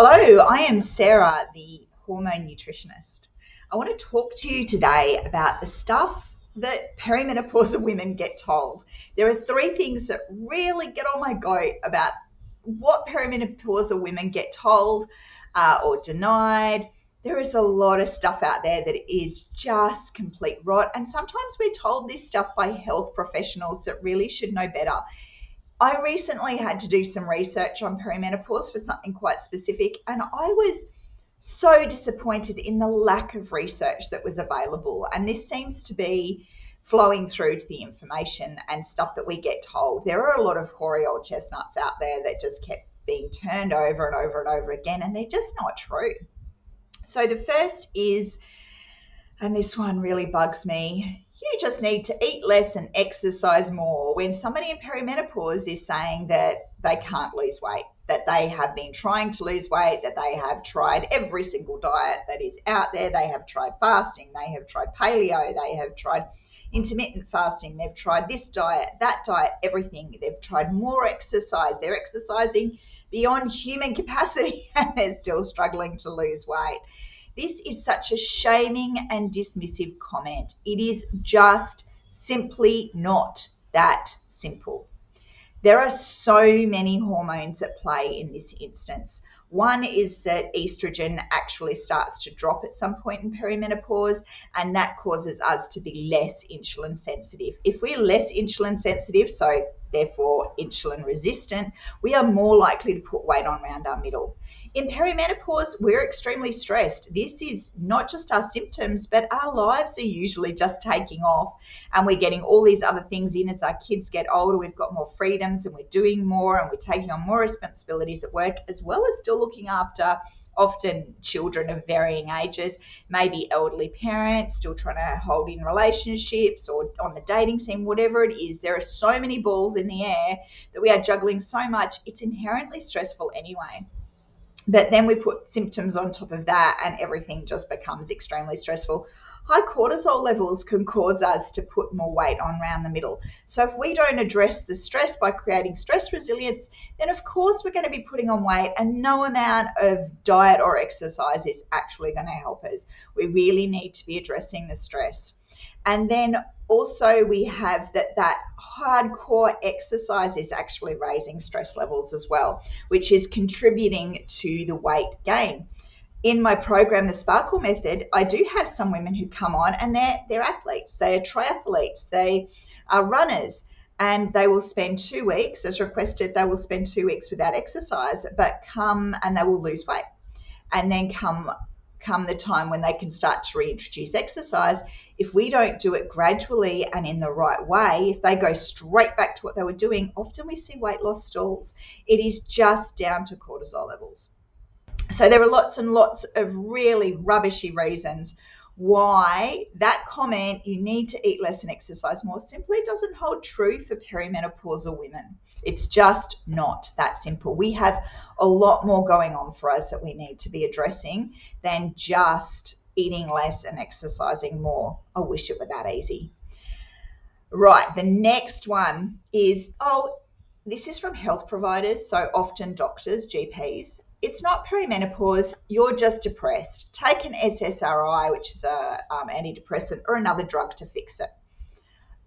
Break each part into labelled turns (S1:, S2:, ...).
S1: Hello, I am Sarah, the hormone nutritionist. I want to talk to you today about the stuff that perimenopausal women get told. There are three things that really get on my goat about what perimenopausal women get told or denied. There is a lot of stuff out there that is just complete rot, and sometimes we're told this stuff by health professionals that really should know better. I recently had to do some research on perimenopause for something quite specific, and I was so disappointed in the lack of research that was available. And this seems to be flowing through to the information and stuff that we get told. There are a lot of hoary old chestnuts out there that just kept being turned over and over and over again, and they're just not true. So the first is, and this one really bugs me, you just need to eat less and exercise more. When somebody in perimenopause is saying that they can't lose weight, that they have been trying to lose weight, that they have tried every single diet that is out there, they have tried fasting, they have tried paleo, they have tried intermittent fasting, they've tried this diet, that diet, everything. They've tried more exercise, they're exercising beyond human capacity, and they're still struggling to lose weight. This is such a shaming and dismissive comment. It is just simply not that simple. There are so many hormones at play in this instance. One is that estrogen actually starts to drop at some point in perimenopause, and that causes us to be less insulin sensitive. If we're less insulin sensitive, so therefore insulin resistant, we are more likely to put weight on around our middle. In perimenopause, we're extremely stressed. This is not just our symptoms, but our lives are usually just taking off, and we're getting all these other things in as our kids get older. We've got more freedoms and we're doing more and we're taking on more responsibilities at work, as well as still looking after often children of varying ages, maybe elderly parents, still trying to hold in relationships or on the dating scene, whatever it is. There are so many balls in the air that we are juggling so much. It's inherently stressful anyway. But then we put symptoms on top of that and everything just becomes extremely stressful. High cortisol levels can cause us to put more weight on around the middle. So if we don't address the stress by creating stress resilience, then of course we're going to be putting on weight, and no amount of diet or exercise is actually going to help us. We really need to be addressing the stress. And then also we have that hardcore exercise is actually raising stress levels as well, which is contributing to the weight gain. In my program, the Sparkle Method, I do have some women who come on and they're athletes, they're triathletes, they are runners, and they will spend 2 weeks, as requested, they will spend 2 weeks without exercise, but come and they will lose weight. And then come the time when they can start to reintroduce exercise, if we don't do it gradually and in the right way, if they go straight back to what they were doing, often we see weight loss stalls. It is just down to cortisol levels. So there are lots and lots of really rubbishy reasons why that comment, you need to eat less and exercise more, simply doesn't hold true for perimenopausal women. It's just not that simple. We have a lot more going on for us that we need to be addressing than just eating less and exercising more. I wish it were that easy. Right, the next one is, this is from health providers, so often doctors, GPs. It's not perimenopause, you're just depressed. Take an SSRI, which is a antidepressant, or another drug to fix it.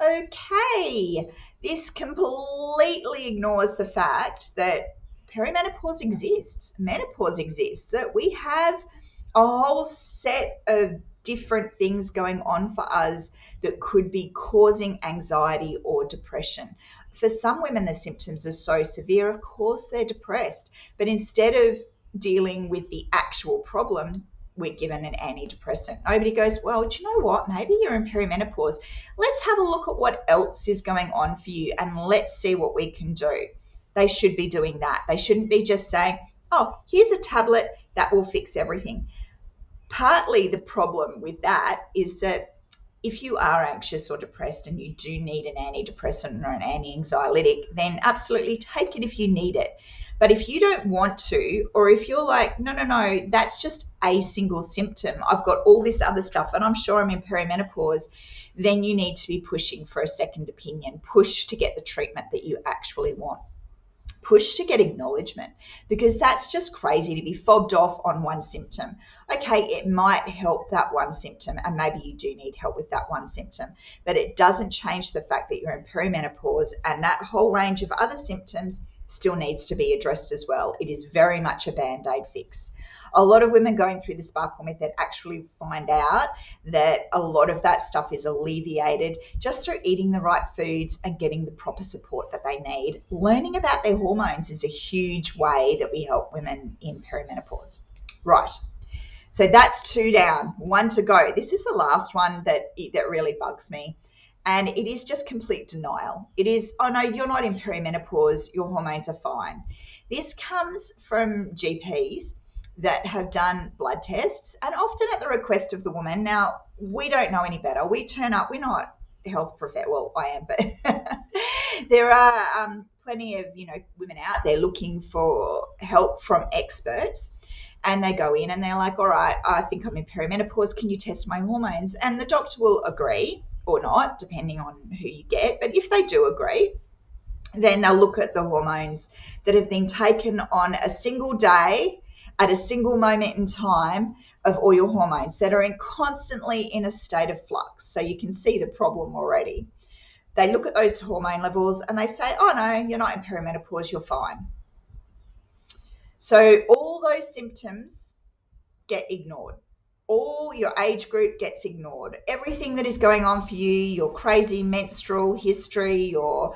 S1: Okay, this completely ignores the fact that perimenopause exists, menopause exists, that we have a whole set of different things going on for us that could be causing anxiety or depression. For some women, the symptoms are so severe, of course they're depressed, but instead of dealing with the actual problem, we're given an antidepressant. Nobody goes, well, do you know what? Maybe you're in perimenopause. Let's have a look at what else is going on for you and let's see what we can do. They should be doing that. They shouldn't be just saying, oh, here's a tablet that will fix everything. Partly the problem with that is that if you are anxious or depressed and you do need an antidepressant or an anti-anxiolytic, then absolutely take it if you need it. But if you don't want to, or if you're like, no, that's just a single symptom, I've got all this other stuff and I'm sure I'm in perimenopause, then you need to be pushing for a second opinion, push to get the treatment that you actually want. push to get acknowledgement, because that's just crazy to be fobbed off on one symptom. Okay, it might help that one symptom, and maybe you do need help with that one symptom, but it doesn't change the fact that you're in perimenopause, and that whole range of other symptoms still needs to be addressed as well. It is very much a Band-Aid fix. A lot of women going through the Sparkle Method actually find out that a lot of that stuff is alleviated just through eating the right foods and getting the proper support that they need. Learning about their hormones is a huge way that we help women in perimenopause. Right. So that's 2 down, 1 to go. This is the last one that really bugs me. And it is just complete denial. It is, oh no, you're not in perimenopause, your hormones are fine. This comes from GPs that have done blood tests, and often at the request of the woman. Now, we don't know any better. We turn up, we're not health well, I am, but there are plenty of, women out there looking for help from experts. And they go in and they're like, all right, I think I'm in perimenopause. Can you test my hormones? And the doctor will agree or not, depending on who you get. But if they do agree, then they'll look at the hormones that have been taken on a single day at a single moment in time of all your hormones that are constantly in a state of flux. So you can see the problem already. They look at those hormone levels and they say, oh no, you're not in perimenopause, you're fine. So all those symptoms get ignored. All your age group gets ignored. Everything that is going on for you, your crazy menstrual history, your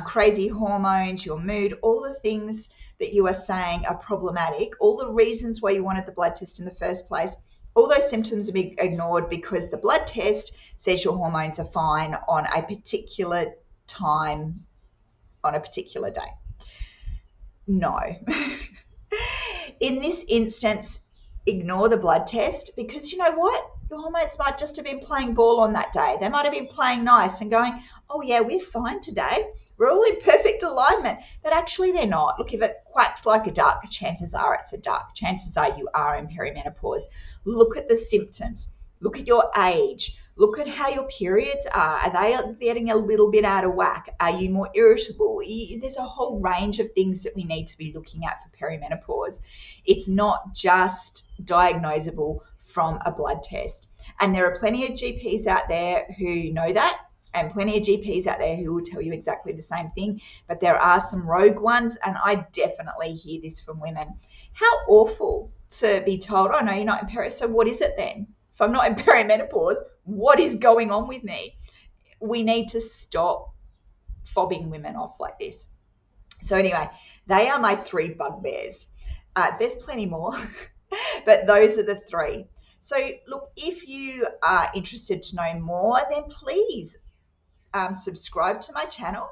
S1: crazy hormones, your mood, all the things that you are saying are problematic, all the reasons why you wanted the blood test in the first place, all those symptoms are being ignored because the blood test says your hormones are fine on a particular time, on a particular day. No. In this instance, ignore the blood test, because you know what? Your hormones might just have been playing ball on that day. They might have been playing nice and going, oh yeah, we're fine today. We're all in perfect alignment. But actually they're not. Look, if it quacks like a duck, chances are it's a duck. Chances are you are in perimenopause. Look at the symptoms. Look at your age. Look at how your periods are. Are they getting a little bit out of whack? Are you more irritable? There's a whole range of things that we need to be looking at for perimenopause. It's not just diagnosable from a blood test. And there are plenty of GPs out there who know that, and plenty of GPs out there who will tell you exactly the same thing. But there are some rogue ones, and I definitely hear this from women. How awful to be told, oh no, you're not in peri, so what is it then? If I'm not in perimenopause, what is going on with me? We need to stop fobbing women off like this. So anyway, they are my 3 bugbears. There's plenty more, but those are the 3. So look, if you are interested to know more, then please subscribe to my channel.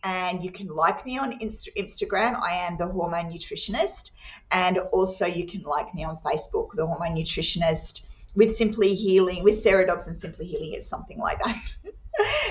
S1: And you can like me on Instagram. I am the Hormone Nutritionist. And also you can like me on Facebook, the Hormone Nutritionist, with Simply Healing, with Sarah Dobson Simply Healing. It's something like that.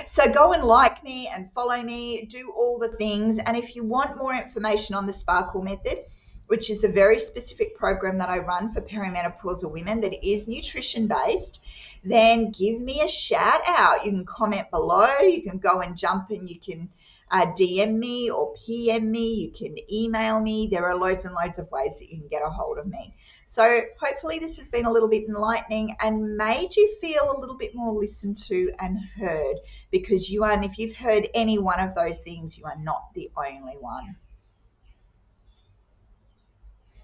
S1: So go and like me and follow me, do all the things. And if you want more information on the Sparkle Method, which is the very specific program that I run for perimenopausal women that is nutrition based, then give me a shout out. You can comment below. You can go and jump and you can DM me or PM me. You can email me. There are loads and loads of ways that you can get a hold of me. So hopefully this has been a little bit enlightening and made you feel a little bit more listened to and heard, because you are, and if you've heard any one of those things, you are not the only one.